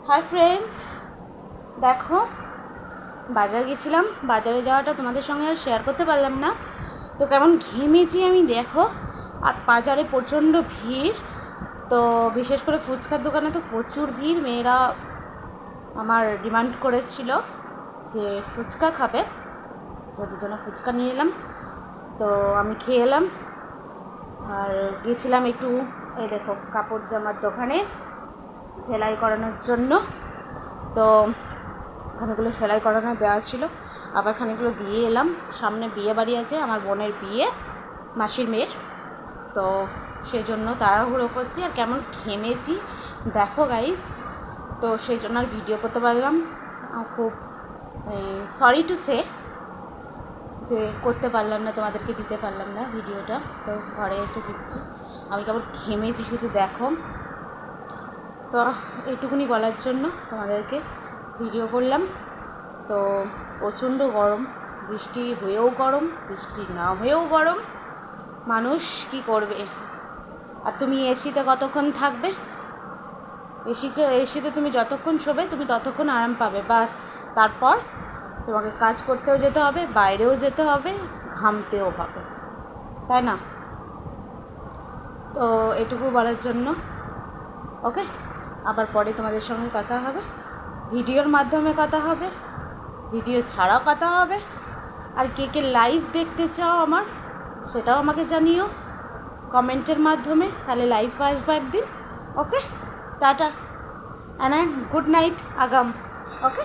Hi friends, দেখো বাজার গেছিলাম। বাজারে যাওয়াটা তোমাদের সঙ্গে আর শেয়ার করতে পারলাম না। তো কেমন ঘেমেছি আমি দেখো। আর বাজারে প্রচণ্ড ভিড়। তো বিশেষ করে ফুচকার দোকানে তো প্রচুর ভিড়। মেয়েরা আমার ডিমান্ড করেছিল যে ফুচকা খাবে, তো দুজনে ফুচকা নিয়ে এলাম। তো আমি খেয়ে এলাম। আর গেছিলাম একটু এই দেখো কাপড় জামার দোকানে সেলাই করানোর জন্য। তো খানিকগুলো সেলাই করানো দেওয়া ছিল, আবার খানিকগুলো দিয়ে এলাম। সামনে বিয়ে বাড়ি আছে, আমার বোনের বিয়ে, মাসির মেয়ের। তো সেই জন্য তাড়াহুড়ো করছি। আর কেমন ঘেমেছি দেখো গাইস। তো সেই জন্য আর ভিডিও করতে পারলাম খুব সরি টু সে যে করতে পারলাম না, তোমাদেরকে দিতে পারলাম না ভিডিওটা। তো ঘরে এসে দিচ্ছি। আমি কেমন ঘেমেছি শুধু দেখো। তো এইটুকুনি বলার জন্য তোমাদেরকে ভিডিও করলাম। তো প্রচণ্ড গরম, বৃষ্টি হয়েও গরম, বৃষ্টি না হয়েও গরম। মানুষ কি করবে? আর তুমি এসিতে কতক্ষণ থাকবে? এসিতে তুমি যতক্ষণ শোবে তুমি ততক্ষণ আরাম পাবে, বাস। তারপর তোমাকে কাজ করতেও যেতে হবে, বাইরেও যেতে হবে, ঘামতেও হবে, তাই না? তো এটুকু বলার জন্য ওকে। আবার পরে তোমাদের সঙ্গে কথা হবে, ভিডিওর মাধ্যমে কথা হবে, ভিডিও ছাড়াও কথা হবে। আর কে কে লাইভ দেখতে চাও আমার, সেটাও আমাকে জানিও কমেন্টের মাধ্যমে, তাহলে লাইভ আসবো একদিন। ওকে, টাটা অ্যান্ড গুড নাইট আগাম। ওকে।